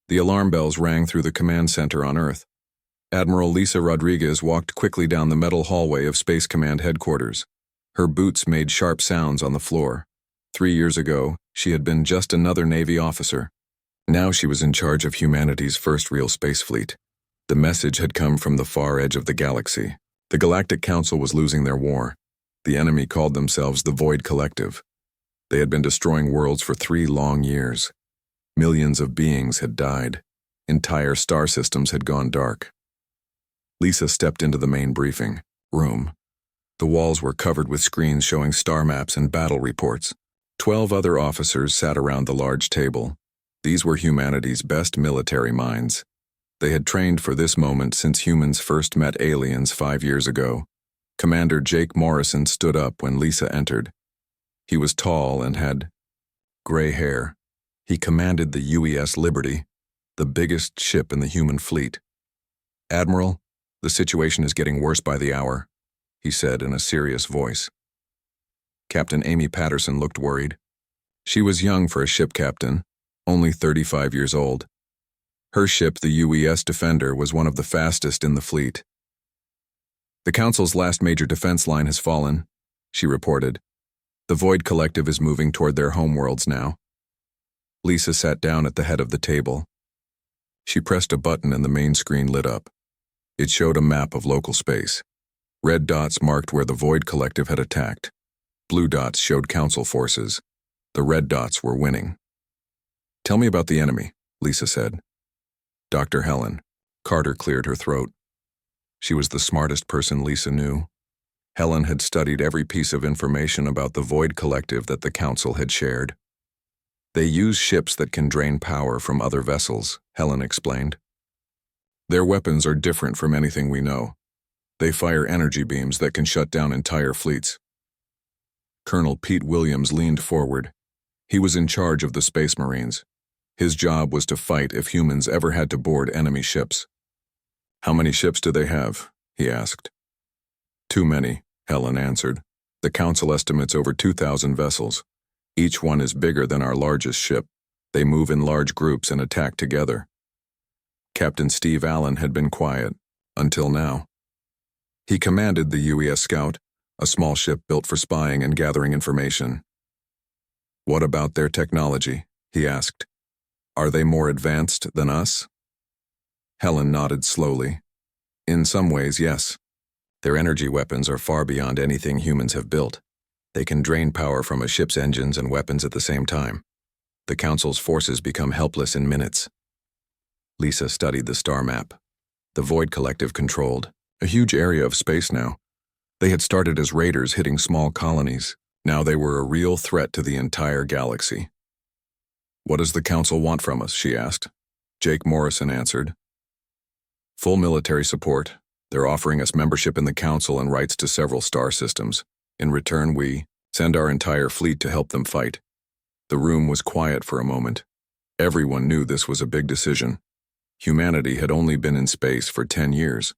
The alarm bells rang through the command center on Earth. Admiral Lisa Rodriguez walked quickly down the metal hallway of Space Command headquarters. Her boots made sharp sounds on the floor. 3 years ago, she had been just another Navy officer. Now she was in charge of humanity's first real space fleet. The message had come from the far edge of the galaxy. The Galactic Council was losing their war. The enemy called themselves the Void Collective. They had been destroying worlds for 3 long years. Millions of beings had died. Entire star systems had gone dark. Lisa stepped into the main briefing room. The walls were covered with screens showing star maps and battle reports. 12 other officers sat around the large table. These were humanity's best military minds. They had trained for this moment since humans first met aliens 5 years ago. Commander Jake Morrison stood up when Lisa entered. He was tall and had gray hair. He commanded the UES Liberty, the biggest ship in the human fleet. "Admiral, the situation is getting worse by the hour," he said in a serious voice. Captain Amy Patterson looked worried. She was young for a ship captain, only 35 years old. Her ship, the UES Defender, was one of the fastest in the fleet. "The Council's last major defense line has fallen," she reported. "The Void Collective is moving toward their homeworlds now." Lisa sat down at the head of the table. She pressed a button and the main screen lit up. It showed a map of local space. Red dots marked where the Void Collective had attacked. Blue dots showed Council forces. The red dots were winning. "Tell me about the enemy," Lisa said. "Dr. Helen." Carter cleared her throat. She was the smartest person Lisa knew. Helen had studied every piece of information about the Void Collective that the Council had shared. "They use ships that can drain power from other vessels," Helen explained. "Their weapons are different from anything we know. They fire energy beams that can shut down entire fleets." Colonel Pete Williams leaned forward. He was in charge of the Space Marines. His job was to fight if humans ever had to board enemy ships. "How many ships do they have?" he asked. "Too many," Helen answered. "The Council estimates over 2,000 vessels. Each one is bigger than our largest ship. They move in large groups and attack together." Captain Steve Allen had been quiet, until now. He commanded the UES Scout, a small ship built for spying and gathering information. "What about their technology?" he asked. "Are they more advanced than us?" Helen nodded slowly. "In some ways, yes. Their energy weapons are far beyond anything humans have built. They can drain power from a ship's engines and weapons at the same time. The Council's forces become helpless in minutes." Lisa studied the star map. The Void Collective controlled a huge area of space now. They had started as raiders hitting small colonies. Now they were a real threat to the entire galaxy. "What does the Council want from us?" she asked. Jake Morrison answered. "Full military support. They're offering us membership in the Council and rights to several star systems. In return, we send our entire fleet to help them fight." The room was quiet for a moment. Everyone knew this was a big decision. Humanity had only been in space for 10 years.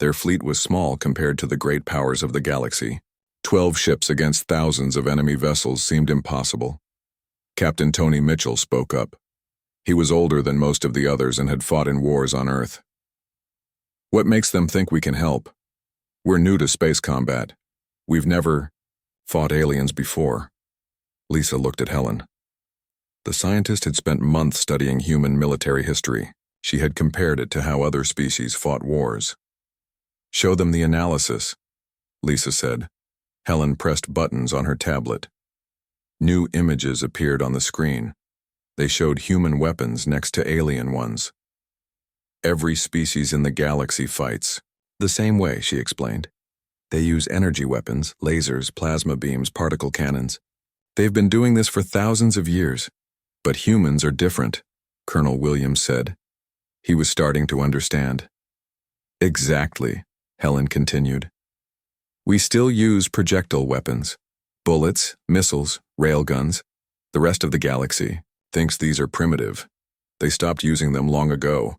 Their fleet was small compared to the great powers of the galaxy. 12 ships against thousands of enemy vessels seemed impossible. Captain Tony Mitchell spoke up. He was older than most of the others and had fought in wars on Earth. "What makes them think we can help? We're new to space combat. We've never fought aliens before." Lisa looked at Helen. The scientist had spent months studying human military history. She had compared it to how other species fought wars. "Show them the analysis," Lisa said. Helen pressed buttons on her tablet. New images appeared on the screen. They showed human weapons next to alien ones. "Every species in the galaxy fights the same way," she explained. "They use energy weapons, lasers, plasma beams, particle cannons. They've been doing this for thousands of years. But humans are different," Colonel Williams said. He was starting to understand. "Exactly," Helen continued. "We still use projectile weapons. Bullets, missiles, railguns. The rest of the galaxy thinks these are primitive. They stopped using them long ago."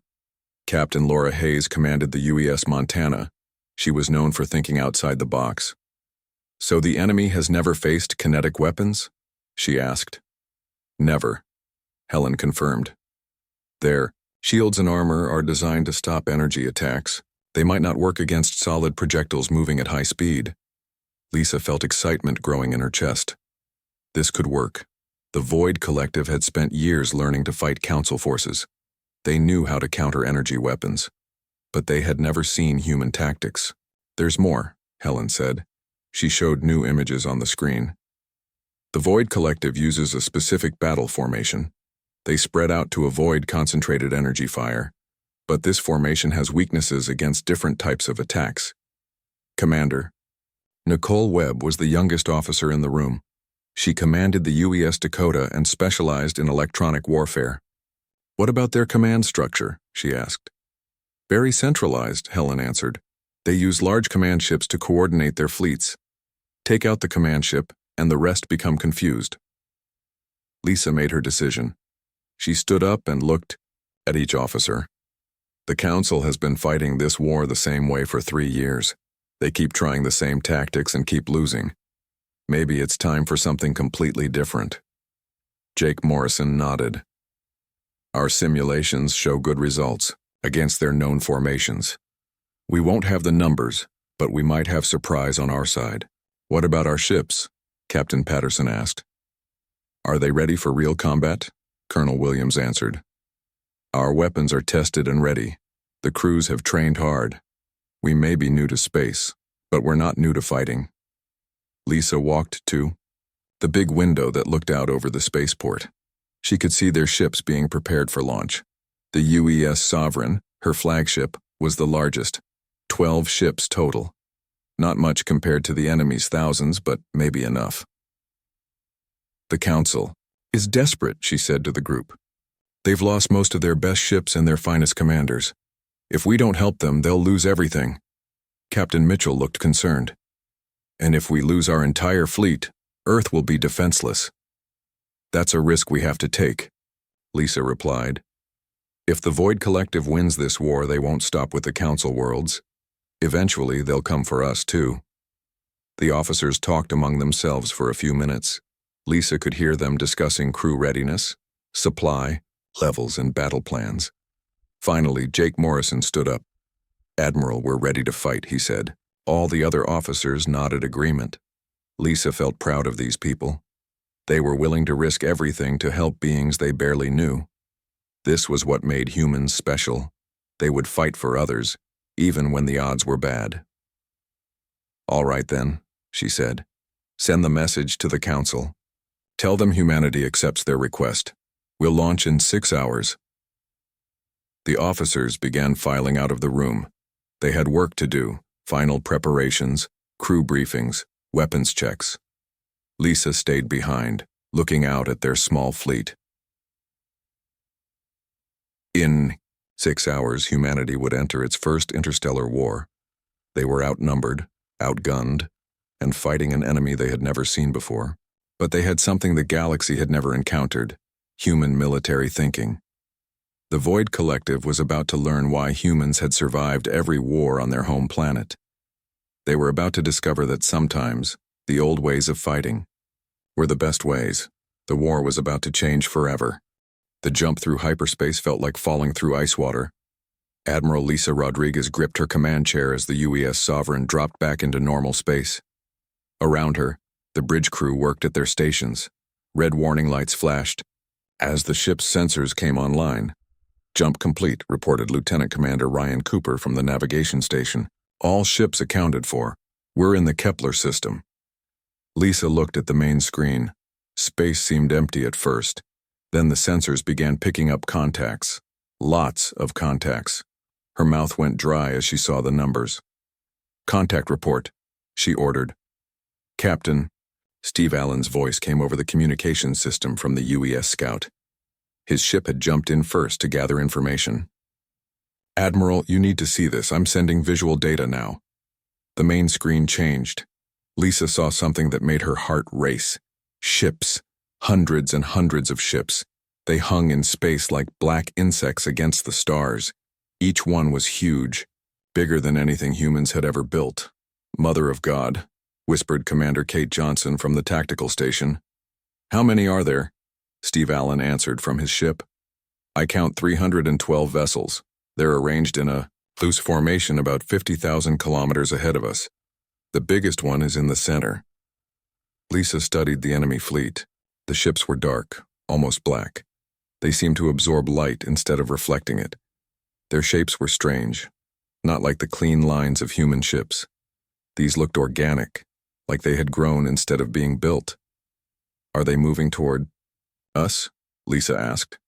Captain Laura Hayes commanded the UES Montana. She was known for thinking outside the box. "So the enemy has never faced kinetic weapons?" she asked. "Never," Helen confirmed. "They're Shields and armor are designed to stop energy attacks. They might not work against solid projectiles moving at high speed. Lisa felt excitement growing in her chest. This could work. The Void Collective had spent years learning to fight Council forces. They knew how to counter energy weapons. But they had never seen human tactics. "There's more," Helen said. She showed new images on the screen. The Void Collective uses a specific battle formation. They spread out to avoid concentrated energy fire. But this formation has weaknesses against different types of attacks. Commander. Nicole Webb was the youngest officer in the room. She commanded the UES Dakota and specialized in electronic warfare. "What about their command structure?" she asked. "Very centralized," Helen answered. "They use large command ships to coordinate their fleets. Take out the command ship, and the rest become confused." Lisa made her decision. She stood up and looked at each officer. "The Council has been fighting this war the same way for 3 years. They keep trying the same tactics and keep losing. Maybe it's time for something completely different." Jake Morrison nodded. "Our simulations show good results against their known formations. We won't have the numbers, but we might have surprise on our side." "What about our ships?" Captain Patterson asked. "Are they ready for real combat?" Colonel Williams answered. "Our weapons are tested and ready. The crews have trained hard. We may be new to space, but we're not new to fighting." Lisa walked to the big window that looked out over the spaceport. She could see their ships being prepared for launch. The UES Sovereign, her flagship, was the largest. 12 ships total. Not much compared to the enemy's thousands, but maybe enough. "The Council is desperate," she said to the group. "They've lost most of their best ships and their finest commanders. If we don't help them, they'll lose everything." Captain Mitchell looked concerned. "And if we lose our entire fleet, Earth will be defenseless." "That's a risk we have to take," Lisa replied. "If the Void Collective wins this war, they won't stop with the Council worlds. Eventually, they'll come for us too." The officers talked among themselves for a few minutes. Lisa could hear them discussing crew readiness, supply, levels, and battle plans. Finally, Jake Morrison stood up. "Admiral, we're ready to fight," he said. All the other officers nodded agreement. Lisa felt proud of these people. They were willing to risk everything to help beings they barely knew. This was what made humans special. They would fight for others, even when the odds were bad. "All right then," she said. "Send the message to the Council. Tell them humanity accepts their request. We'll launch in 6 hours." The officers began filing out of the room. They had work to do, final preparations, crew briefings, weapons checks. Lisa stayed behind, looking out at their small fleet. In 6 hours, humanity would enter its first interstellar war. They were outnumbered, outgunned, and fighting an enemy they had never seen before. But they had something the galaxy had never encountered: human military thinking. The Void Collective was about to learn why humans had survived every war on their home planet. They were about to discover that sometimes the old ways of fighting were the best ways. The war was about to change forever. The jump through hyperspace felt like falling through ice water. Admiral Lisa Rodriguez gripped her command chair as the UES Sovereign dropped back into normal space. Around her, the bridge crew worked at their stations. Red warning lights flashed as the ship's sensors came online. "Jump complete," reported Lieutenant Commander Ryan Cooper from the navigation station. "All ships accounted for. We're in the Kepler system." Lisa looked at the main screen. Space seemed empty at first. Then the sensors began picking up contacts. Lots of contacts. Her mouth went dry as she saw the numbers. "Contact report," she ordered. "Captain," Steve Allen's voice came over the communications system from the UES Scout. His ship had jumped in first to gather information. "Admiral, you need to see this. I'm sending visual data now." The main screen changed. Lisa saw something that made her heart race. Ships. Hundreds and hundreds of ships. They hung in space like black insects against the stars. Each one was huge, bigger than anything humans had ever built. "Mother of God," whispered Commander Kate Johnson from the tactical station. "How many are there?" Steve Allen answered from his ship. I count 312 vessels. They're arranged in a loose formation about 50,000 kilometers ahead of us. The biggest one is in the center. Lisa studied the enemy fleet. The ships were dark, almost black. They seemed to absorb light instead of reflecting it. Their shapes were strange, not like the clean lines of human ships. These looked organic, like they had grown instead of being built. Are they moving toward us? Lisa asked.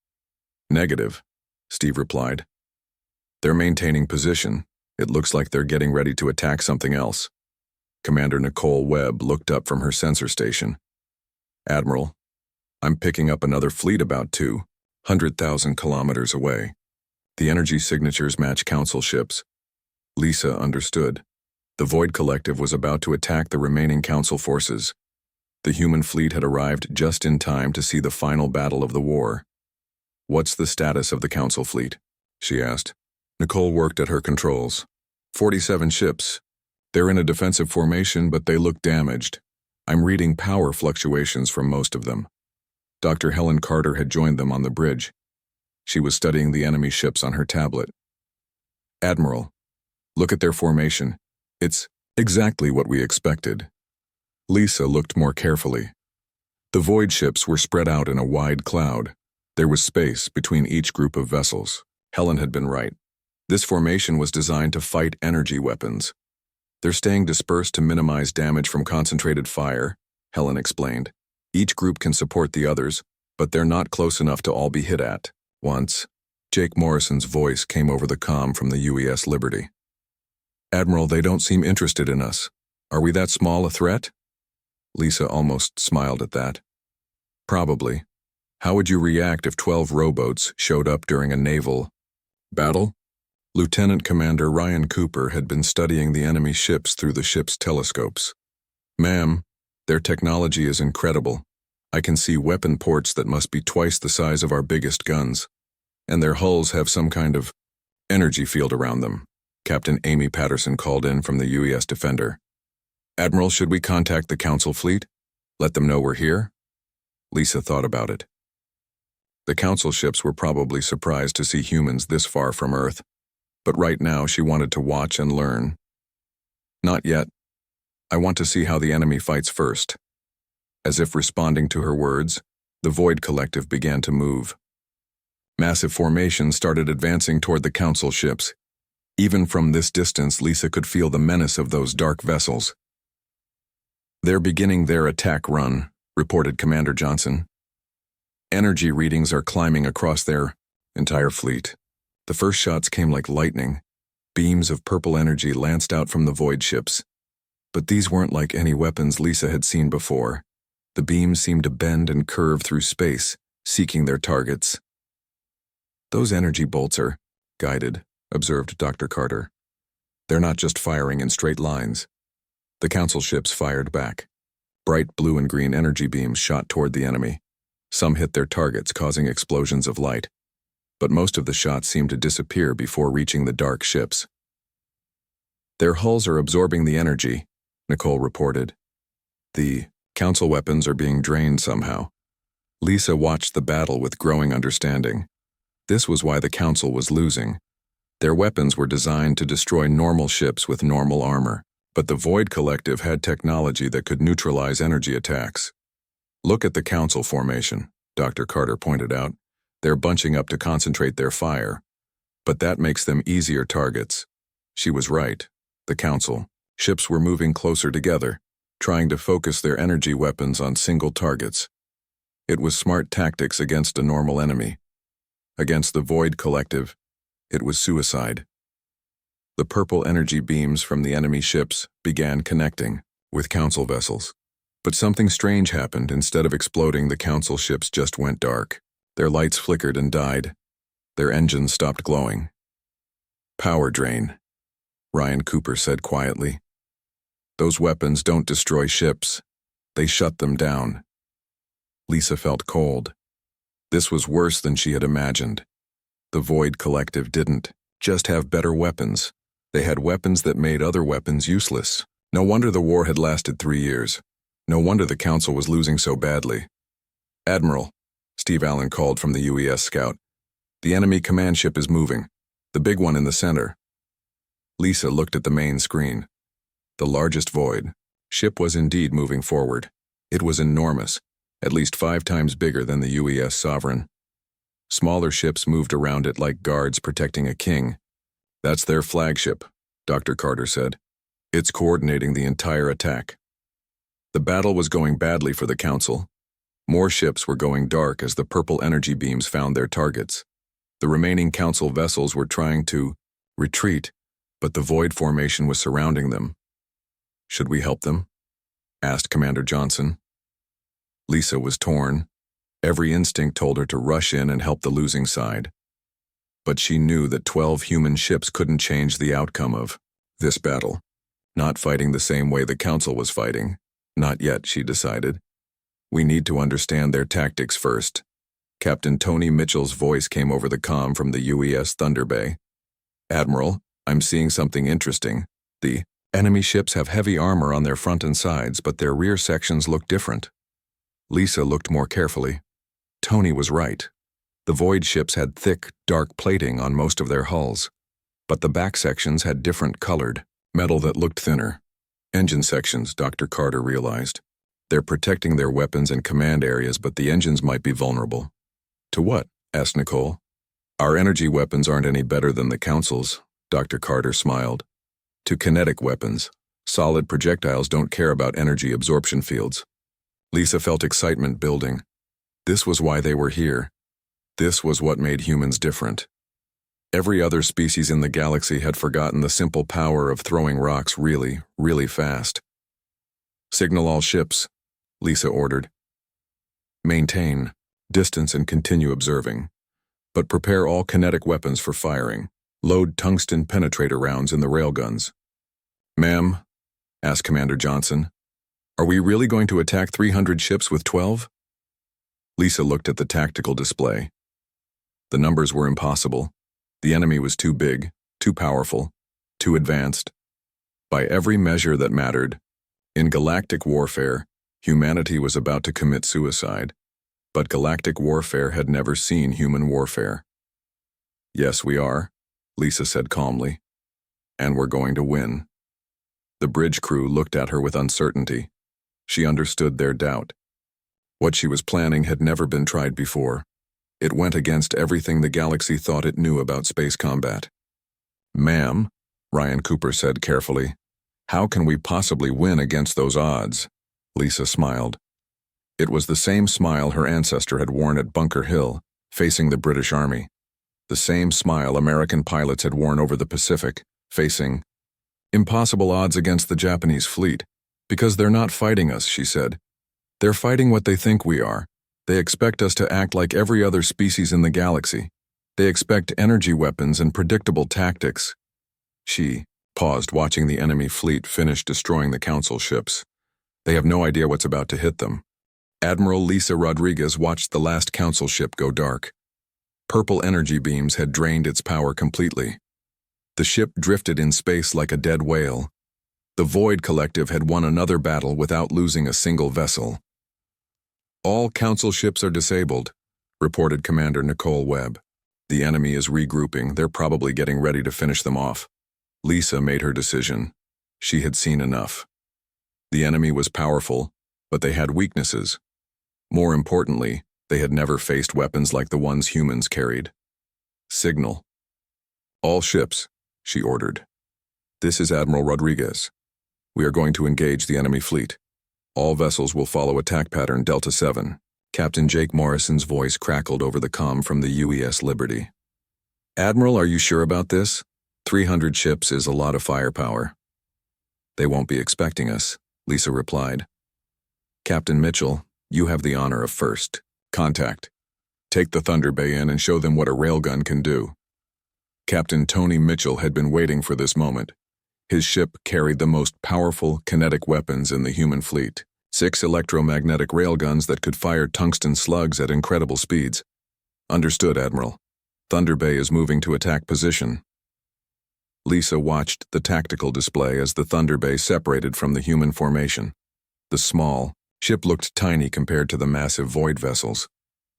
Negative, Steve replied. They're maintaining position. It looks like they're getting ready to attack something else. Commander Nicole Webb looked up from her sensor station. Admiral, I'm picking up another fleet about 200,000 kilometers away. The energy signatures match Council ships. Lisa understood. The Void Collective was about to attack the remaining Council forces. The human fleet had arrived just in time to see the final battle of the war. What's the status of the Council fleet? She asked. Nicole worked at her controls. 47 ships. They're in a defensive formation, but they look damaged. I'm reading power fluctuations from most of them. Dr. Helen Carter had joined them on the bridge. She was studying the enemy ships on her tablet. Admiral, look at their formation. It's exactly what we expected. Lisa looked more carefully. The void ships were spread out in a wide cloud. There was space between each group of vessels. Helen had been right. This formation was designed to fight energy weapons. They're staying dispersed to minimize damage from concentrated fire, Helen explained. Each group can support the others, but they're not close enough to all be hit at once. Jake Morrison's voice came over the comm from the UES Liberty. Admiral, they don't seem interested in us. Are we that small a threat? Lisa almost smiled at that. Probably. How would you react if 12 rowboats showed up during a naval battle? Lieutenant Commander Ryan Cooper had been studying the enemy ships through the ship's telescopes. Ma'am, their technology is incredible. I can see weapon ports that must be twice the size of our biggest guns. And their hulls have some kind of energy field around them. Captain Amy Patterson called in from the UES Defender. Admiral, should we contact the Council fleet? Let them know we're here? Lisa thought about it. The Council ships were probably surprised to see humans this far from Earth, but right now she wanted to watch and learn. Not yet. I want to see how the enemy fights first. As if responding to her words, the Void Collective began to move. Massive formations started advancing toward the Council ships. Even from this distance, Lisa could feel the menace of those dark vessels. They're beginning their attack run, reported Commander Johnson. Energy readings are climbing across their entire fleet. The first shots came like lightning. Beams of purple energy lanced out from the void ships. But these weren't like any weapons Lisa had seen before. The beams seemed to bend and curve through space, seeking their targets. Those energy bolts are guided, observed Dr. Carter. They're not just firing in straight lines. The Council ships fired back. Bright blue and green energy beams shot toward the enemy. Some hit their targets, causing explosions of light. But most of the shots seemed to disappear before reaching the dark ships. Their hulls are absorbing the energy, Nicole reported. The Council weapons are being drained somehow. Lisa watched the battle with growing understanding. This was why the Council was losing. Their weapons were designed to destroy normal ships with normal armor, but the Void Collective had technology that could neutralize energy attacks. Look at the Council formation, Dr. Carter pointed out. They're bunching up to concentrate their fire. But that makes them easier targets. She was right. The Council ships were moving closer together, trying to focus their energy weapons on single targets. It was smart tactics against a normal enemy. Against the Void Collective, it was suicide. The purple energy beams from the enemy ships began connecting with Council vessels. But something strange happened. Instead of exploding, the Council ships just went dark. Their lights flickered and died. Their engines stopped glowing. Power drain, Ryan Cooper said quietly. Those weapons don't destroy ships. They shut them down. Lisa felt cold. This was worse than she had imagined. The Void Collective didn't just have better weapons. They had weapons that made other weapons useless. No wonder the war had lasted 3 years. No wonder the Council was losing so badly. Admiral, Steve Allen called from the UES Scout. The enemy command ship is moving. The big one in the center. Lisa looked at the main screen. The largest void ship was indeed moving forward. It was enormous, at least 5 times bigger than the UES Sovereign. Smaller ships moved around it like guards protecting a king. That's their flagship, Dr. Carter said. It's coordinating the entire attack. The battle was going badly for the Council. More ships were going dark as the purple energy beams found their targets. The remaining Council vessels were trying to retreat, but the void formation was surrounding them. Should we help them? Asked Commander Johnson. Lisa was torn. Every instinct told her to rush in and help the losing side. But she knew that 12 human ships couldn't change the outcome of this battle. Not fighting the same way the Council was fighting. Not yet, she decided. We need to understand their tactics first. Captain Tony Mitchell's voice came over the comm from the UES Thunder Bay. Admiral, I'm seeing something interesting. The enemy ships have heavy armor on their front and sides, but their rear sections look different. Lisa looked more carefully. Tony was right. The void ships had thick, dark plating on most of their hulls, but the back sections had different colored metal that looked thinner. Engine sections, Dr. Carter realized. They're protecting their weapons and command areas, but the engines might be vulnerable. To what? Asked Nicole. Our energy weapons aren't any better than the Council's, Dr. Carter smiled. To kinetic weapons, solid projectiles don't care about energy absorption fields. Lisa felt excitement building. This was why they were here. This was what made humans different. Every other species in the galaxy had forgotten the simple power of throwing rocks really, really fast. Signal all ships, Lisa ordered. Maintain distance and continue observing. But prepare all kinetic weapons for firing. Load tungsten penetrator rounds in the railguns. Ma'am, asked Commander Johnson, are we really going to attack 300 ships with 12? Lisa looked at the tactical display. The numbers were impossible. The enemy was too big, too powerful, too advanced. By every measure that mattered, in galactic warfare, humanity was about to commit suicide. But galactic warfare had never seen human warfare. Yes, we are, Lisa said calmly. And we're going to win. The bridge crew looked at her with uncertainty. She understood their doubt. What she was planning had never been tried before. It went against everything the galaxy thought it knew about space combat. Ma'am, Ryan Cooper said carefully, how can we possibly win against those odds? Lisa smiled. It was the same smile her ancestor had worn at Bunker Hill, facing the British Army. The same smile American pilots had worn over the Pacific, facing impossible odds against the Japanese fleet. Because they're not fighting us, she said. They're fighting what they think we are. They expect us to act like every other species in the galaxy. They expect energy weapons and predictable tactics. She paused, watching the enemy fleet finish destroying the Council ships. They have no idea what's about to hit them. Admiral Lisa Rodriguez watched the last Council ship go dark. Purple energy beams had drained its power completely. The ship drifted in space like a dead whale. The Void Collective had won another battle without losing a single vessel. All Council ships are disabled, reported Commander Nicole Webb. The enemy is regrouping. They're probably getting ready to finish them off. Lisa made her decision. She had seen enough. The enemy was powerful, but they had weaknesses. More importantly, they had never faced weapons like the ones humans carried. Signal. All ships, she ordered. This is Admiral Rodriguez. We are going to engage the enemy fleet. All vessels will follow attack pattern Delta 7. Captain Jake Morrison's voice crackled over the comm from the UES Liberty. Admiral, are you sure about this? 300 ships is a lot of firepower. They won't be expecting us, Lisa replied. Captain Mitchell, you have the honor of first contact. Take the Thunder Bay in and show them what a railgun can do. Captain Tony Mitchell had been waiting for this moment. His ship carried the most powerful kinetic weapons in the human fleet. 6 electromagnetic railguns that could fire tungsten slugs at incredible speeds. Understood, Admiral. Thunder Bay is moving to attack position. Lisa watched the tactical display as the Thunder Bay separated from the human formation. The small ship looked tiny compared to the massive void vessels.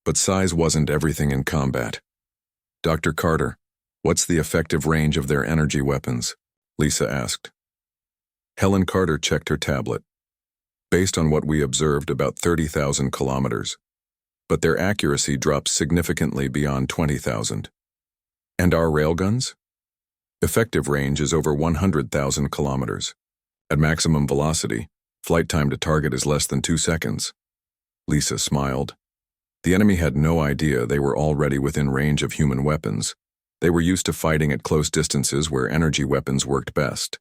But size wasn't everything in combat. Dr. Carter, what's the effective range of their energy weapons? Lisa asked. Helen Carter checked her tablet. Based on what we observed, about 30,000 kilometers. But their accuracy drops significantly beyond 20,000. And our railguns? Effective range is over 100,000 kilometers. At maximum velocity, flight time to target is less than 2 seconds. Lisa smiled. The enemy had no idea they were already within range of human weapons. They were used to fighting at close distances where energy weapons worked best.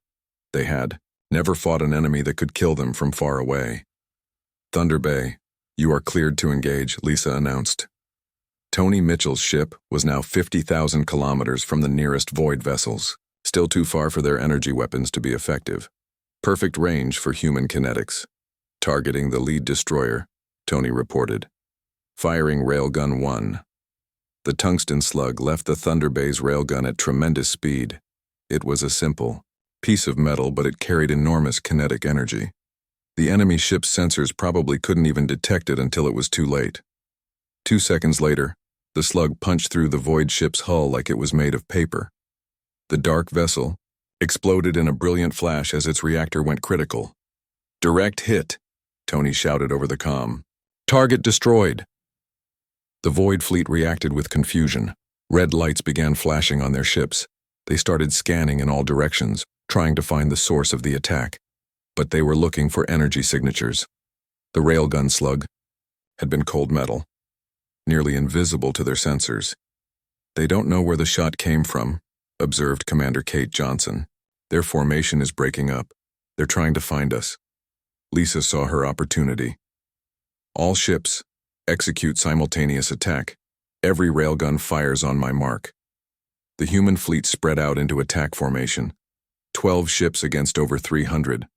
They had never fought an enemy that could kill them from far away. Thunder Bay, you are cleared to engage, Lisa announced. Tony Mitchell's ship was now 50,000 kilometers from the nearest void vessels, still too far for their energy weapons to be effective. Perfect range for human kinetics. Targeting the lead destroyer, Tony reported. Firing Railgun 1. The tungsten slug left the Thunder Bay's railgun at tremendous speed. It was a simple piece of metal, but it carried enormous kinetic energy. The enemy ship's sensors probably couldn't even detect it until it was too late. 2 seconds later, the slug punched through the void ship's hull like it was made of paper. The dark vessel exploded in a brilliant flash as its reactor went critical. Direct hit, Tony shouted over the comm. Target destroyed. The void fleet reacted with confusion. Red lights began flashing on their ships. They started scanning in all directions, trying to find the source of the attack. But they were looking for energy signatures. The railgun slug had been cold metal, nearly invisible to their sensors. They don't know where the shot came from, observed Commander Kate Johnson. Their formation is breaking up. They're trying to find us. Lisa saw her opportunity. All ships execute simultaneous attack. Every railgun fires on my mark. The human fleet spread out into attack formation. 12 ships against over 300.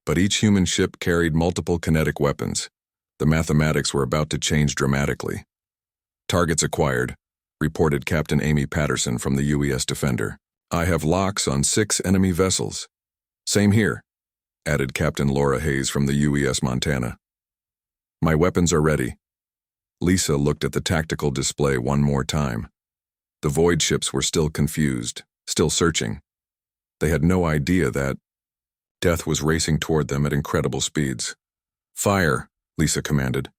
But each human ship carried multiple kinetic weapons. The mathematics were about to change dramatically. Targets acquired, reported Captain Amy Patterson from the UES Defender. I have locks on 6 enemy vessels. Same here, added Captain Laura Hayes from the UES Montana. My weapons are ready. Lisa looked at the tactical display one more time. The void ships were still confused, still searching. They had no idea that death was racing toward them at incredible speeds. Fire, Lisa commanded.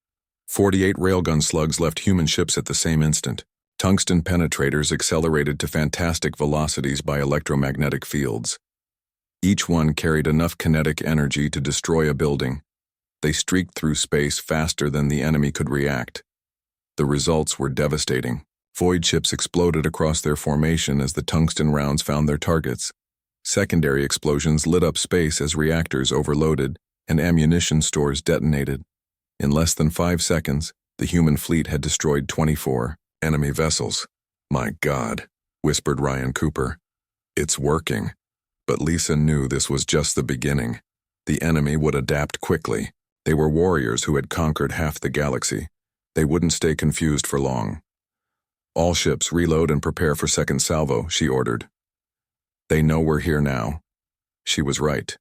48 railgun slugs left human ships at the same instant. Tungsten penetrators accelerated to fantastic velocities by electromagnetic fields. Each one carried enough kinetic energy to destroy a building. They streaked through space faster than the enemy could react. The results were devastating. Void ships exploded across their formation as the tungsten rounds found their targets. Secondary explosions lit up space as reactors overloaded and ammunition stores detonated. In less than 5 seconds, the human fleet had destroyed 24 enemy vessels. My God, whispered Ryan Cooper. It's working. But Lisa knew this was just the beginning. The enemy would adapt quickly. They were warriors who had conquered half the galaxy. They wouldn't stay confused for long. All ships reload and prepare for second salvo, she ordered. They know we're here now. She was right.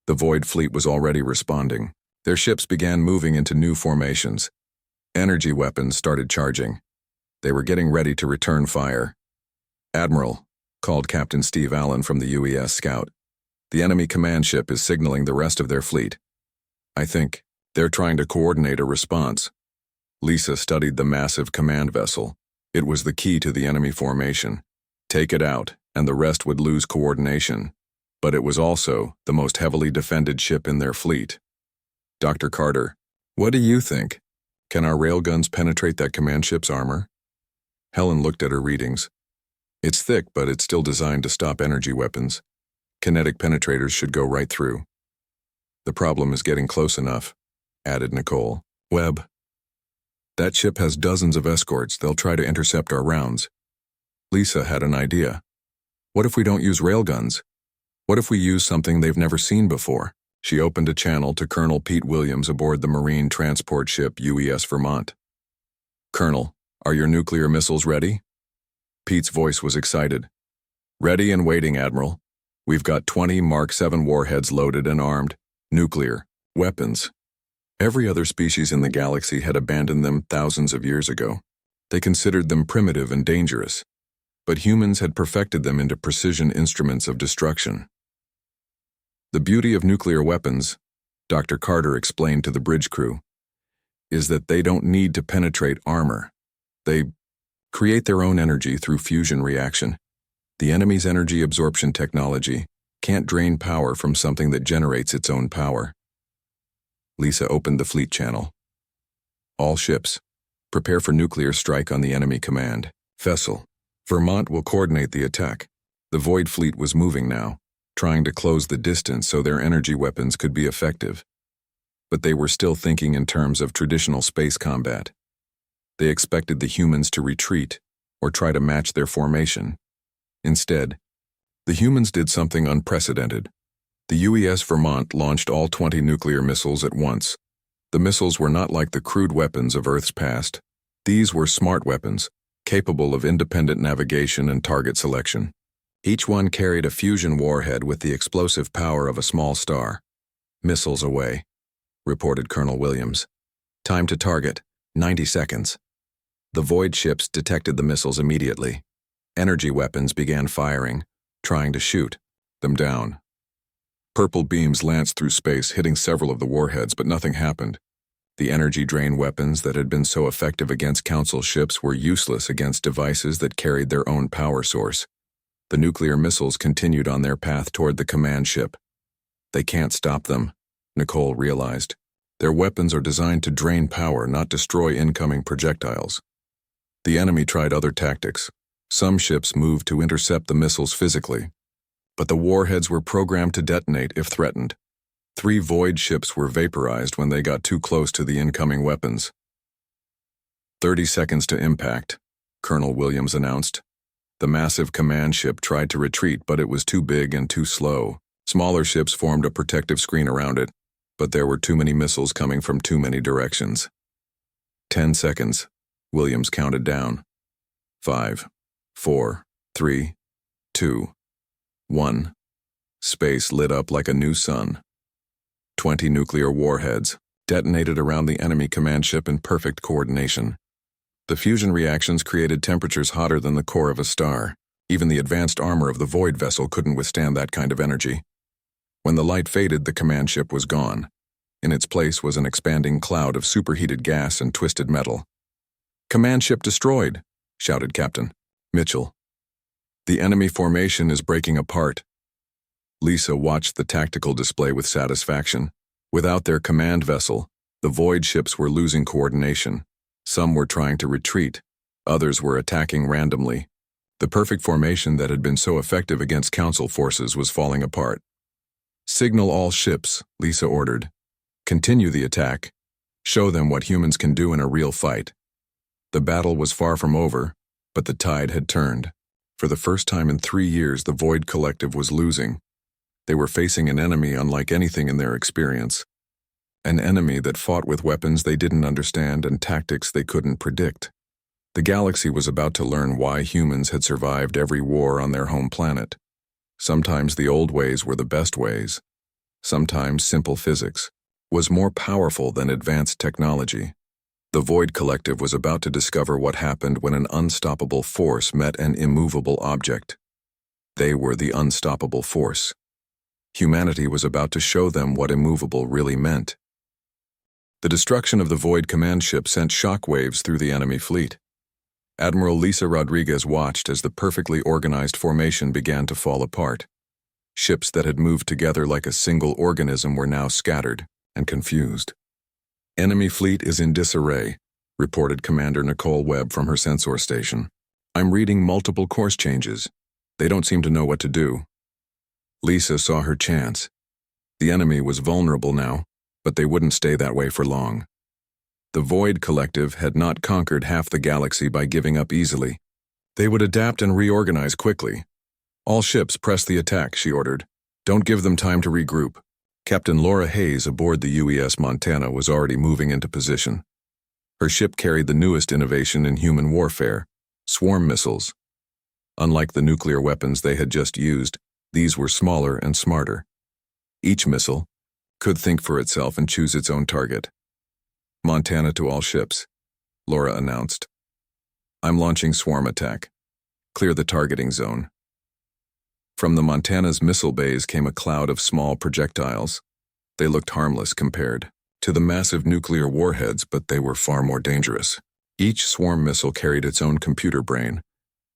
The void fleet was already responding. Their ships began moving into new formations. Energy weapons started charging. They were getting ready to return fire. Admiral, called Captain Steve Allen from the UES Scout. The enemy command ship is signaling the rest of their fleet. I think they're trying to coordinate a response. Lisa studied the massive command vessel. It was the key to the enemy formation. Take it out, and the rest would lose coordination. But it was also the most heavily defended ship in their fleet. Dr. Carter, what do you think? Can our railguns penetrate that command ship's armor? Helen looked at her readings. It's thick, but it's still designed to stop energy weapons. Kinetic penetrators should go right through. The problem is getting close enough, added Nicole. Webb. That ship has dozens of escorts. They'll try to intercept our rounds. Lisa had an idea. What if we don't use railguns? What if we use something they've never seen before? She opened a channel to Colonel Pete Williams aboard the Marine transport ship UES Vermont. Colonel, are your nuclear missiles ready? Pete's voice was excited. Ready and waiting, Admiral. We've got 20 Mark 7 warheads loaded and armed. Nuclear weapons. Every other species in the galaxy had abandoned them thousands of years ago. They considered them primitive and dangerous. but humans had perfected them into precision instruments of destruction. The beauty of nuclear weapons, Dr. Carter explained to the bridge crew, is that they don't need to penetrate armor. They create their own energy through fusion reaction. The enemy's energy absorption technology can't drain power from something that generates its own power. Lisa opened the fleet channel. All ships, prepare for nuclear strike on the enemy command. Vessel, Vermont will coordinate the attack. The Void fleet was moving now, trying to close the distance so their energy weapons could be effective. But they were still thinking in terms of traditional space combat. They expected the humans to retreat or try to match their formation. Instead, the humans did something unprecedented. The UES Vermont launched all 20 nuclear missiles at once. The missiles were not like the crude weapons of Earth's past. These were smart weapons, capable of independent navigation and target selection. Each one carried a fusion warhead with the explosive power of a small star. Missiles away, reported Colonel Williams. Time to target, 90 seconds. The Void ships detected the missiles immediately. Energy weapons began firing, trying to shoot them down. Purple beams lanced through space, hitting several of the warheads, but nothing happened. The energy drain weapons that had been so effective against Council ships were useless against devices that carried their own power source. The nuclear missiles continued on their path toward the command ship. They can't stop them, Nicole realized. Their weapons are designed to drain power, not destroy incoming projectiles. The enemy tried other tactics. Some ships moved to intercept the missiles physically, but the warheads were programmed to detonate if threatened. 3 Void ships were vaporized when they got too close to the incoming weapons. 30 seconds to impact, Colonel Williams announced. The massive command ship tried to retreat, but it was too big and too slow. Smaller ships formed a protective screen around it, but there were too many missiles coming from too many directions. 10 seconds, Williams counted down. 5, 4, 3, 2, 1. Space lit up like a new sun. 20 nuclear warheads detonated around the enemy command ship in perfect coordination. The fusion reactions created temperatures hotter than the core of a star. Even the advanced armor of the Void vessel couldn't withstand that kind of energy. When the light faded, the command ship was gone. In its place was an expanding cloud of superheated gas and twisted metal. "Command ship destroyed," shouted Captain Mitchell. "The enemy formation is breaking apart." Lisa watched the tactical display with satisfaction. Without their command vessel, the Void ships were losing coordination. Some were trying to retreat, others were attacking randomly. The perfect formation that had been so effective against Council forces was falling apart. "Signal all ships," Lisa ordered. "Continue the attack. Show them what humans can do in a real fight." The battle was far from over, but the tide had turned. For the first time in 3 years, the Void Collective was losing. They were facing an enemy unlike anything in their experience. An enemy that fought with weapons they didn't understand and tactics they couldn't predict. The galaxy was about to learn why humans had survived every war on their home planet. Sometimes the old ways were the best ways. Sometimes simple physics was more powerful than advanced technology. The Void Collective was about to discover what happened when an unstoppable force met an immovable object. They were the unstoppable force. Humanity was about to show them what immovable really meant. The destruction of the Void command ship sent shockwaves through the enemy fleet. Admiral Lisa Rodriguez watched as the perfectly organized formation began to fall apart. Ships that had moved together like a single organism were now scattered and confused. "Enemy fleet is in disarray," reported Commander Nicole Webb from her sensor station. "I'm reading multiple course changes. They don't seem to know what to do." Lisa saw her chance. The enemy was vulnerable now, but they wouldn't stay that way for long. The Void Collective had not conquered half the galaxy by giving up easily. They would adapt and reorganize quickly. "All ships press the attack," she ordered. "Don't give them time to regroup." Captain Laura Hayes aboard the UES Montana was already moving into position. Her ship carried the newest innovation in human warfare, swarm missiles. Unlike the nuclear weapons they had just used, these were smaller and smarter. Each missile could think for itself and choose its own target. "Montana to all ships," Laura announced. "I'm launching swarm attack. Clear the targeting zone. From the Montana's missile bays came a cloud of small projectiles. They looked harmless compared to the massive nuclear warheads, but they were far more dangerous. Each swarm missile carried its own computer brain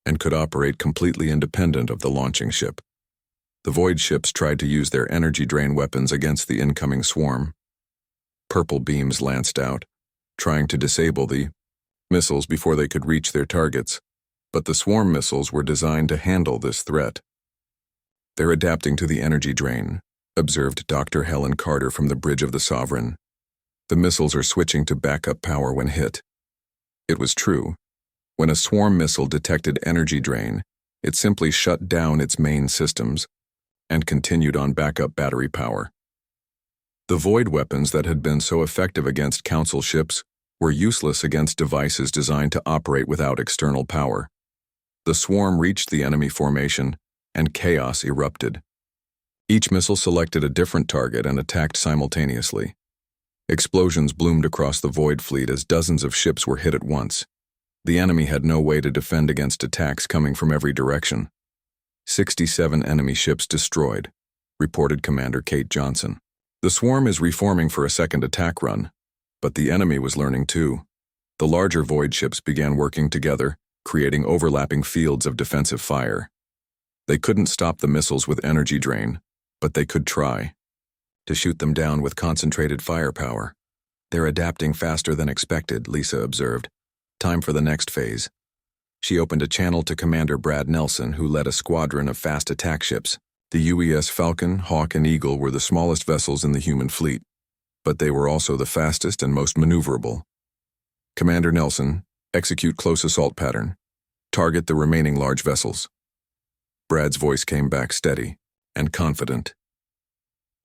and could operate completely independent of the launching ship. The void ships tried to use their energy drain weapons against the incoming swarm. Purple beams lanced out, trying to disable the missiles before they could reach their targets, but the swarm missiles were designed to handle this threat. They're adapting to the energy drain, observed Dr. Helen Carter from the bridge of the Sovereign. The missiles are switching to backup power when hit. It was true. When a swarm missile detected energy drain, it simply shut down its main systems and continued on backup battery power. The void weapons that had been so effective against Council ships were useless against devices designed to operate without external power. The swarm reached the enemy formation, and chaos erupted. Each missile selected a different target and attacked simultaneously. Explosions bloomed across the void fleet as dozens of ships were hit at once. The enemy had no way to defend against attacks coming from every direction. 67 enemy ships destroyed, reported Commander Kate Johnson. The swarm is reforming for a second attack run, but the enemy was learning too. The larger void ships began working together, creating overlapping fields of defensive fire. They couldn't stop the missiles with energy drain, but they could try to shoot them down with concentrated firepower. They're adapting faster than expected, Lisa observed. Time for the next phase. She opened a channel to Commander Brad Nelson, who led a squadron of fast attack ships. The UES Falcon, Hawk, and Eagle were the smallest vessels in the human fleet, but they were also the fastest and most maneuverable. Commander Nelson, execute close assault pattern. Target the remaining large vessels. Brad's voice came back steady and confident.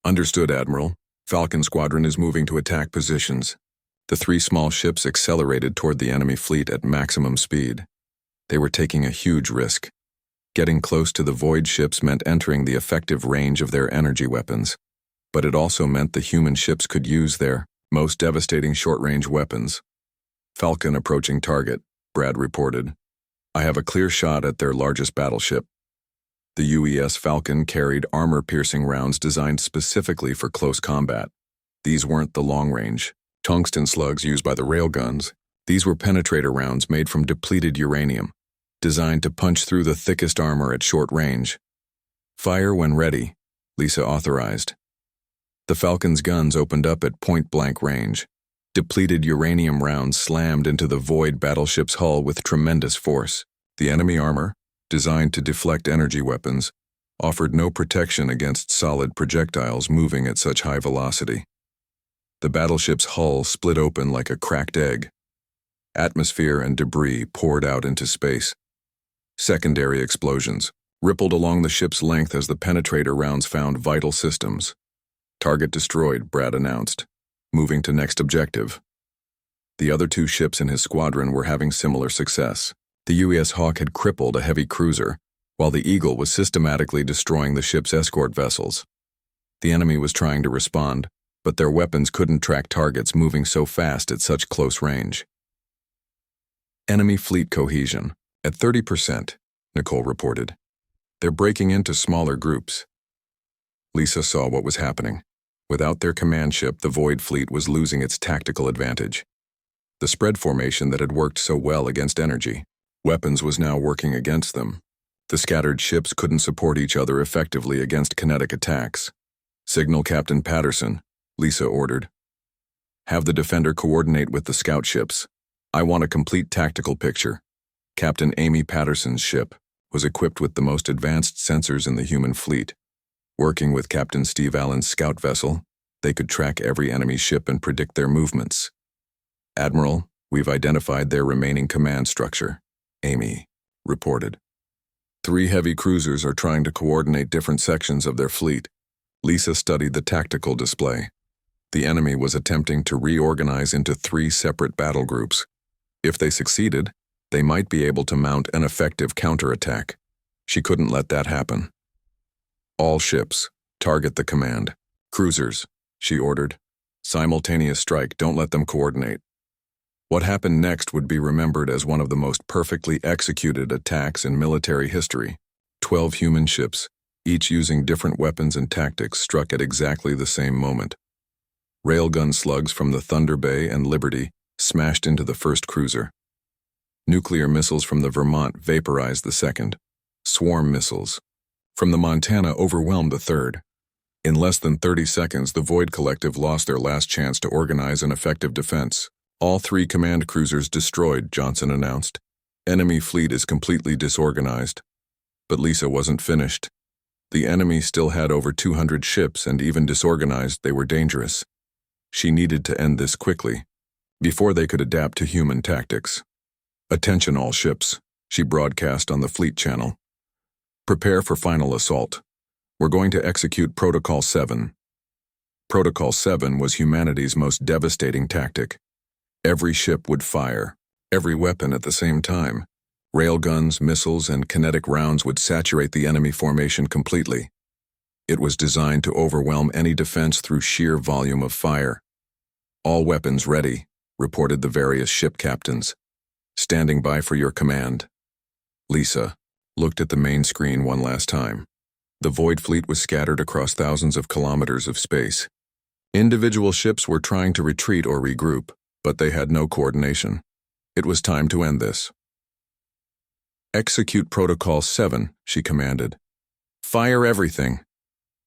Understood, Admiral. Falcon Squadron is moving to attack positions. The three small ships accelerated toward the enemy fleet at maximum speed. They were taking a huge risk. Getting close to the void ships meant entering the effective range of their energy weapons, but it also meant the human ships could use their most devastating short-range weapons. Falcon approaching target, Brad reported. I have a clear shot at their largest battleship. The UES Falcon carried armor-piercing rounds designed specifically for close combat. These weren't the long-range tungsten slugs used by the railguns. These were penetrator rounds made from depleted uranium, designed to punch through the thickest armor at short range. Fire when ready, Lisa authorized. The Falcon's guns opened up at point-blank range. Depleted uranium rounds slammed into the void battleship's hull with tremendous force. The enemy armor, designed to deflect energy weapons, offered no protection against solid projectiles moving at such high velocity. The battleship's hull split open like a cracked egg. Atmosphere and debris poured out into space. Secondary explosions rippled along the ship's length as the penetrator rounds found vital systems. Target destroyed, Brad announced, moving to next objective. The other two ships in his squadron were having similar success. The UES Hawk had crippled a heavy cruiser, while the Eagle was systematically destroying the ship's escort vessels. The enemy was trying to respond, but their weapons couldn't track targets moving so fast at such close range. Enemy fleet cohesion at 30%, Nicole reported. They're breaking into smaller groups. Lisa saw what was happening. Without their command ship, the Void Fleet was losing its tactical advantage. The spread formation that had worked so well against energy weapons was now working against them. The scattered ships couldn't support each other effectively against kinetic attacks. Signal Captain Patterson, Lisa ordered. Have the Defender coordinate with the scout ships. I want a complete tactical picture. Captain Amy Patterson's ship was equipped with the most advanced sensors in the human fleet. Working with Captain Steve Allen's scout vessel, they could track every enemy ship and predict their movements. Admiral, we've identified their remaining command structure, Amy reported. 3 heavy cruisers are trying to coordinate different sections of their fleet. Lisa studied the tactical display. The enemy was attempting to reorganize into 3 separate battle groups. If they succeeded, they might be able to mount an effective counterattack. She couldn't let that happen. All ships, target the command. Cruisers, she ordered. Simultaneous strike, don't let them coordinate. What happened next would be remembered as one of the most perfectly executed attacks in military history. 12 human ships, each using different weapons and tactics, struck at exactly the same moment. Railgun slugs from the Thunder Bay and Liberty smashed into the first cruiser. Nuclear missiles from the Vermont vaporized the second. Swarm missiles from the Montana overwhelmed the third. In less than 30 seconds, the Void Collective lost their last chance to organize an effective defense. All 3 command cruisers destroyed, Johnson announced. Enemy fleet is completely disorganized. But Lisa wasn't finished. The enemy still had over 200 ships, and even disorganized, they were dangerous. She needed to end this quickly, before they could adapt to human tactics. "Attention all ships," she broadcast on the fleet channel. "Prepare for final assault. We're going to execute Protocol 7. Protocol 7 was humanity's most devastating tactic. Every ship would fire, every weapon at the same time. Railguns, missiles, and kinetic rounds would saturate the enemy formation completely. It was designed to overwhelm any defense through sheer volume of fire. "All weapons ready," reported the various ship captains. "Standing by for your command." Lisa looked at the main screen one last time. The Void Fleet was scattered across thousands of kilometers of space. Individual ships were trying to retreat or regroup, but they had no coordination. It was time to end this. "Execute Protocol 7, she commanded. "Fire everything."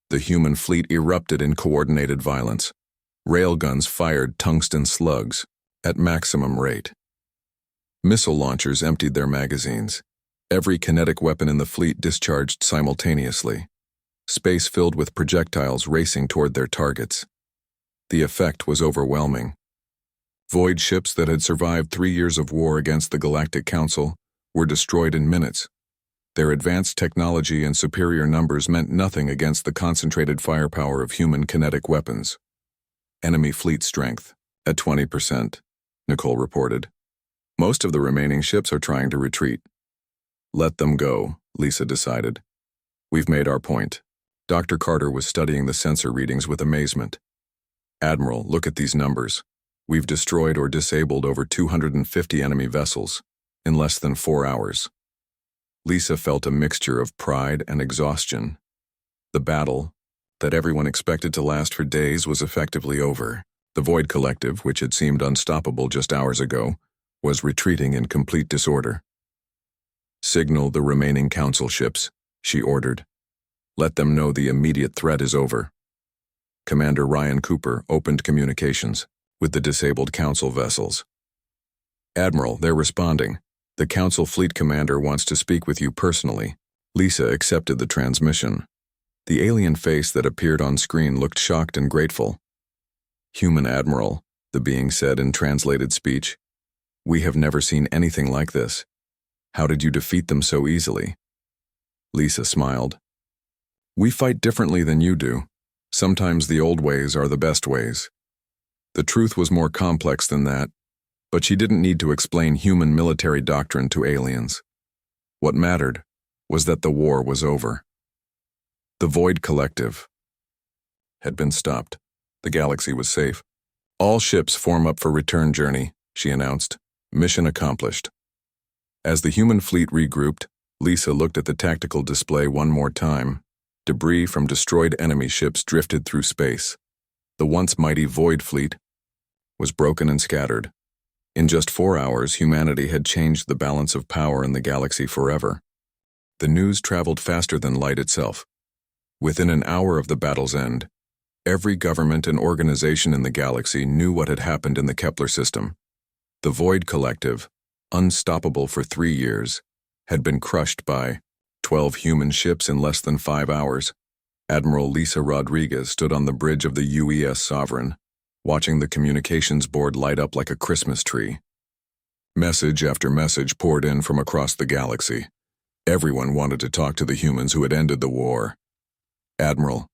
The human fleet erupted in coordinated violence. Railguns fired tungsten slugs at maximum rate. Missile launchers emptied their magazines. Every kinetic weapon in the fleet discharged simultaneously. Space filled with projectiles racing toward their targets. The effect was overwhelming. Void ships that had survived 3 years of war against the Galactic Council were destroyed in minutes. Their advanced technology and superior numbers meant nothing against the concentrated firepower of human kinetic weapons. "Enemy fleet strength at 20%, Nicole reported. "Most of the remaining ships are trying to retreat." "Let them go," Lisa decided. "We've made our point." Dr. Carter was studying the sensor readings with amazement. "Admiral, look at these numbers. We've destroyed or disabled over 250 enemy vessels in less than 4 hours. Lisa felt a mixture of pride and exhaustion. The battle, that everyone expected to last for days, was effectively over. The Void Collective, which had seemed unstoppable just hours ago, was retreating in complete disorder. "Signal the remaining council ships," she ordered. "Let them know the immediate threat is over." Commander Ryan Cooper opened communications with the disabled council vessels. "Admiral, they're responding. The Council Fleet Commander wants to speak with you personally." Lisa accepted the transmission. The alien face that appeared on screen looked shocked and grateful. "Human Admiral," the being said in translated speech. "We have never seen anything like this. How did you defeat them so easily?" Lisa smiled. "We fight differently than you do. Sometimes the old ways are the best ways." The truth was more complex than that, but she didn't need to explain human military doctrine to aliens. What mattered was that the war was over. The Void Collective had been stopped. The galaxy was safe. "All ships form up for return journey," she announced. "Mission accomplished." As the human fleet regrouped, Lisa looked at the tactical display one more time. Debris from destroyed enemy ships drifted through space. The once mighty Void Fleet was broken and scattered. In just 4 hours, humanity had changed the balance of power in the galaxy forever. The news traveled faster than light itself. Within an hour of the battle's end, every government and organization in the galaxy knew what had happened in the Kepler system. The Void Collective, unstoppable for 3 years, had been crushed by 12 human ships in less than 5 hours. Admiral Lisa Rodriguez stood on the bridge of the UES Sovereign, watching the communications board light up like a Christmas tree. Message after message poured in from across the galaxy. Everyone wanted to talk to the humans who had ended the war. "Admiral,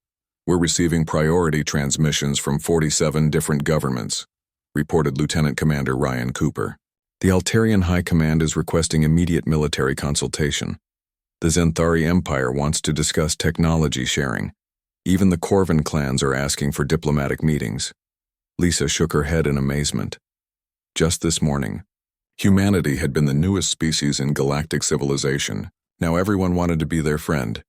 we're receiving priority transmissions from 47 different governments," reported Lieutenant Commander Ryan Cooper. "The Altarian High Command is requesting immediate military consultation. The Zenthari Empire wants to discuss technology sharing. Even the Corvin clans are asking for diplomatic meetings." Lisa shook her head in amazement. Just this morning, humanity had been the newest species in galactic civilization. Now everyone wanted to be their friend.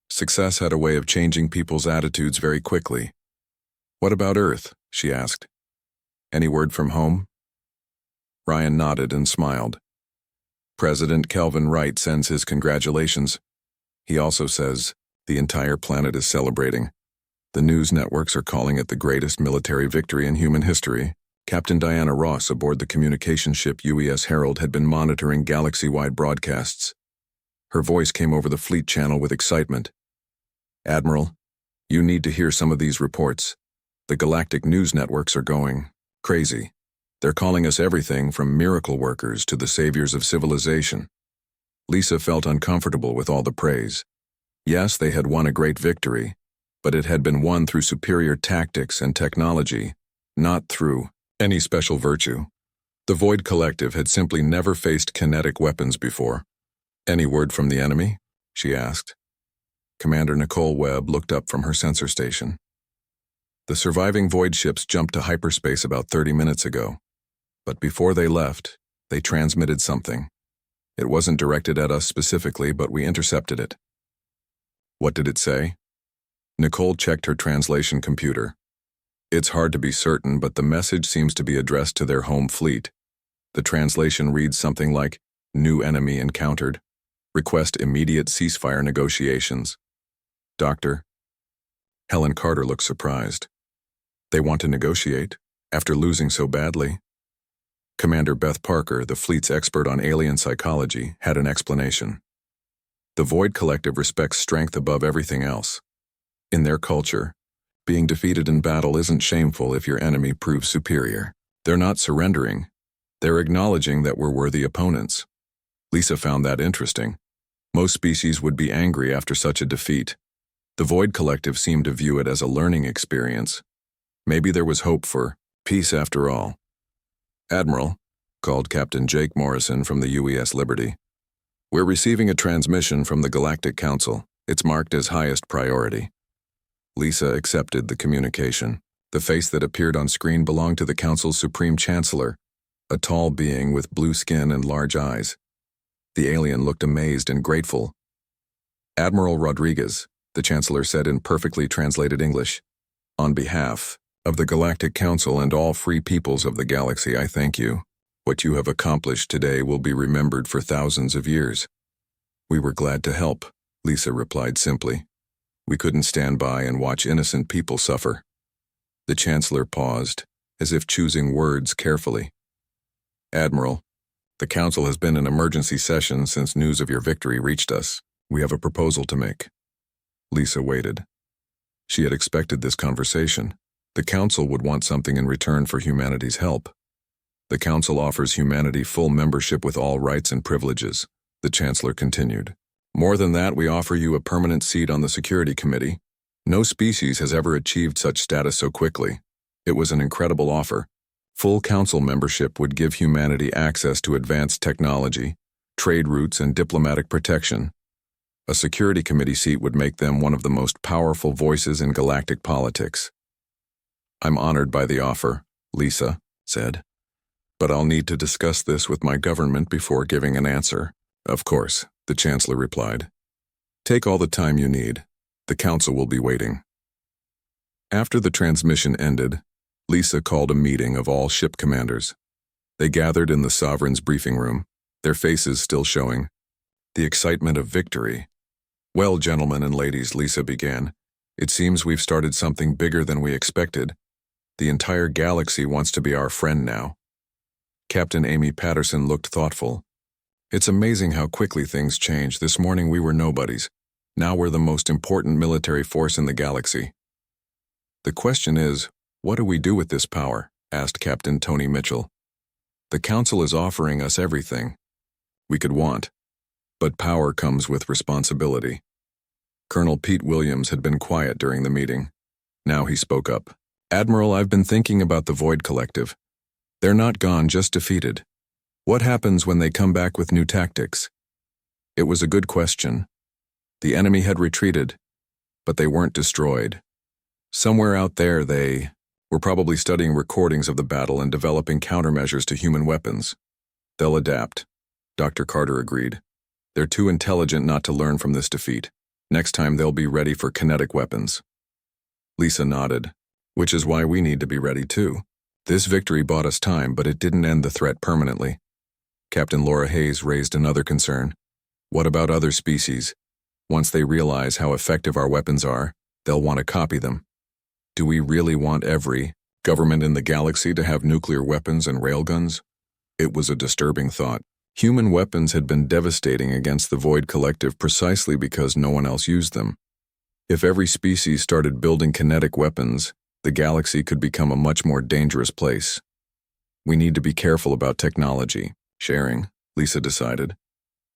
Success had a way of changing people's attitudes very quickly. "What about Earth?" she asked. "Any word from home?" Ryan nodded and smiled. "President Kelvin Wright sends his congratulations. He also says the entire planet is celebrating. The news networks are calling it the greatest military victory in human history." Captain Diana Ross aboard the communication ship UES Herald had been monitoring galaxy-wide broadcasts. Her voice came over the fleet channel with excitement. "Admiral, you need to hear some of these reports. The galactic news networks are going crazy. They're calling us everything from miracle workers to the saviors of civilization." Lisa felt uncomfortable with all the praise. Yes, they had won a great victory, but it had been won through superior tactics and technology, not through any special virtue. The Void Collective had simply never faced kinetic weapons before. "Any word from the enemy?" she asked. Commander Nicole Webb looked up from her sensor station. "The surviving Void ships jumped to hyperspace about 30 minutes ago. But before they left, they transmitted something. It wasn't directed at us specifically, but we intercepted it." "What did it say?" Nicole checked her translation computer. "It's hard to be certain, but the message seems to be addressed to their home fleet. The translation reads something like, 'New enemy encountered. Request immediate ceasefire negotiations.'" "Doctor?" Helen Carter looked surprised. "They want to negotiate, after losing so badly?" Commander Beth Parker, the fleet's expert on alien psychology, had an explanation. "The Void Collective respects strength above everything else. In their culture, being defeated in battle isn't shameful if your enemy proves superior. They're not surrendering. They're acknowledging that we're worthy opponents." Lisa found that interesting. Most species would be angry after such a defeat. The Void Collective seemed to view it as a learning experience. Maybe there was hope for peace after all. "Admiral," called Captain Jake Morrison from the UES Liberty. "We're receiving a transmission from the Galactic Council. It's marked as highest priority." Lisa accepted the communication. The face that appeared on screen belonged to the Council's Supreme Chancellor, a tall being with blue skin and large eyes. The alien looked amazed and grateful. "Admiral Rodriguez," the Chancellor said in perfectly translated English, "on behalf of the Galactic Council and all free peoples of the galaxy, I thank you. What you have accomplished today will be remembered for thousands of years." "We were glad to help," Lisa replied simply. "We couldn't stand by and watch innocent people suffer." The Chancellor paused, as if choosing words carefully. "Admiral, the Council has been in emergency session since news of your victory reached us. We have a proposal to make." Lisa waited. She had expected this conversation. The Council would want something in return for humanity's help. "The Council offers humanity full membership with all rights and privileges," the Chancellor continued. "More than that, we offer you a permanent seat on the Security Committee. No species has ever achieved such status so quickly. It was an incredible offer. Full Council membership would give humanity access to advanced technology, trade routes, and diplomatic protection. A Security Committee seat would make them one of the most powerful voices in galactic politics." "I'm honored by the offer," Lisa said. "But I'll need to discuss this with my government before giving an answer." "Of course," the Chancellor replied. "Take all the time you need. The Council will be waiting." After the transmission ended, Lisa called a meeting of all ship commanders. They gathered in the Sovereign's briefing room, their faces still showing the excitement of victory. "Well, gentlemen and ladies," Lisa began, "it seems we've started something bigger than we expected. The entire galaxy wants to be our friend now." Captain Amy Patterson looked thoughtful. "It's amazing how quickly things change. This morning we were nobodies. Now we're the most important military force in the galaxy." "The question is, what do we do with this power?" asked Captain Tony Mitchell. "The Council is offering us everything we could want, but power comes with responsibility." Colonel Pete Williams had been quiet during the meeting. Now he spoke up. "Admiral, I've been thinking about the Void Collective. They're not gone, just defeated. What happens when they come back with new tactics?" It was a good question. The enemy had retreated, but they weren't destroyed. Somewhere out there We're probably studying recordings of the battle and developing countermeasures to human weapons. They'll adapt, Dr. Carter agreed. They're too intelligent not to learn from this defeat. Next time they'll be ready for kinetic weapons. Lisa nodded, which is why we need to be ready too. This victory bought us time, but it didn't end the threat permanently. Captain Laura Hayes raised another concern. What about other species? Once they realize how effective our weapons are, they'll want to copy them. Do we really want every government in the galaxy to have nuclear weapons and railguns? It was a disturbing thought. Human weapons had been devastating against the Void Collective precisely because no one else used them. If every species started building kinetic weapons, the galaxy could become a much more dangerous place. We need to be careful about technology sharing, Lisa decided.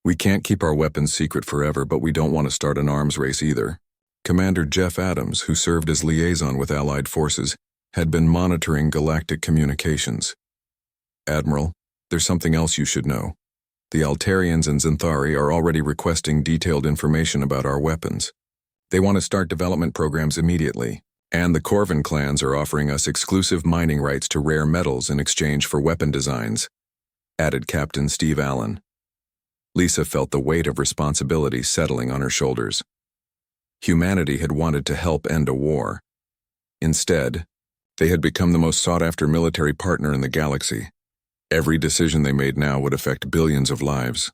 We can't keep our weapons secret forever, but we don't want to start an arms race either. Commander Jeff Adams, who served as liaison with Allied forces, had been monitoring galactic communications. Admiral, there's something else you should know. The Altarians and Xanthari are already requesting detailed information about our weapons. They want to start development programs immediately, and the Corvin clans are offering us exclusive mining rights to rare metals in exchange for weapon designs, added Captain Steve Allen. Lisa felt the weight of responsibility settling on her shoulders. Humanity had wanted to help end a war. Instead, they had become the most sought-after military partner in the galaxy. Every decision they made now would affect billions of lives.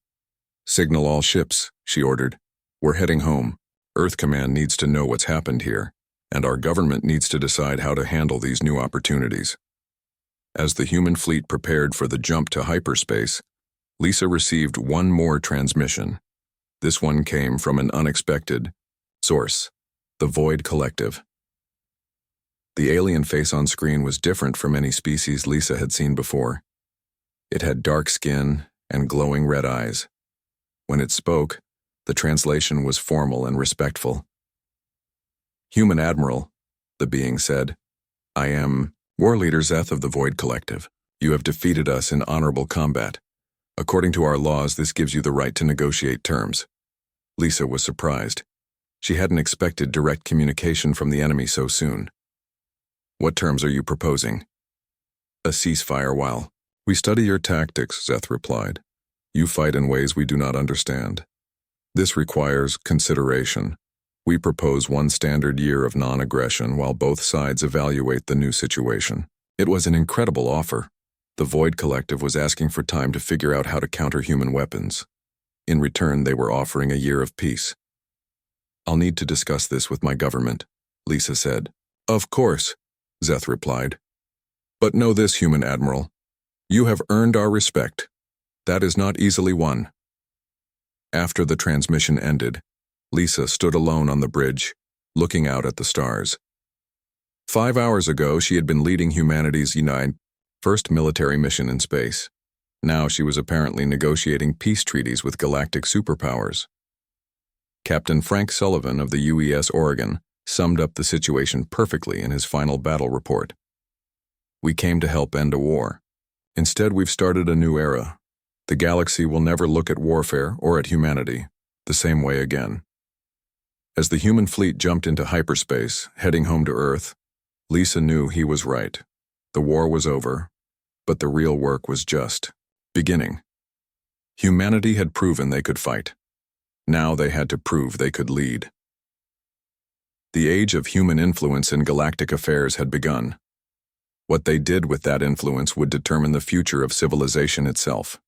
Signal all ships, she ordered. We're heading home. Earth Command needs to know what's happened here, and our government needs to decide how to handle these new opportunities. As the human fleet prepared for the jump to hyperspace, Lisa received one more transmission. This one came from an unexpected source, the Void Collective. The alien face on screen was different from any species Lisa had seen before. It had dark skin and glowing red eyes. When it spoke, the translation was formal and respectful. Human Admiral, the being said, I am War Leader Zeth of the Void Collective. You have defeated us in honorable combat. According to our laws, this gives you the right to negotiate terms. Lisa was surprised. She hadn't expected direct communication from the enemy so soon. What terms are you proposing? A ceasefire while we study your tactics, Zeth replied. You fight in ways we do not understand. This requires consideration. We propose 1 standard year of non-aggression while both sides evaluate the new situation. It was an incredible offer. The Void Collective was asking for time to figure out how to counter human weapons. In return, they were offering a year of peace. I'll need to discuss this with my government, Lisa said. Of course, Zeth replied. But know this, Human Admiral. You have earned our respect. That is not easily won. After the transmission ended, Lisa stood alone on the bridge, looking out at the stars. 5 hours ago, she had been leading humanity's first military mission in space. Now she was apparently negotiating peace treaties with galactic superpowers. Captain Frank Sullivan of the UES Oregon summed up the situation perfectly in his final battle report. We came to help end a war. Instead, we've started a new era. The galaxy will never look at warfare or at humanity the same way again. As the human fleet jumped into hyperspace, heading home to Earth, Lisa knew he was right. The war was over, but the real work was just beginning. Humanity had proven they could fight. Now they had to prove they could lead. The age of human influence in galactic affairs had begun. What they did with that influence would determine the future of civilization itself.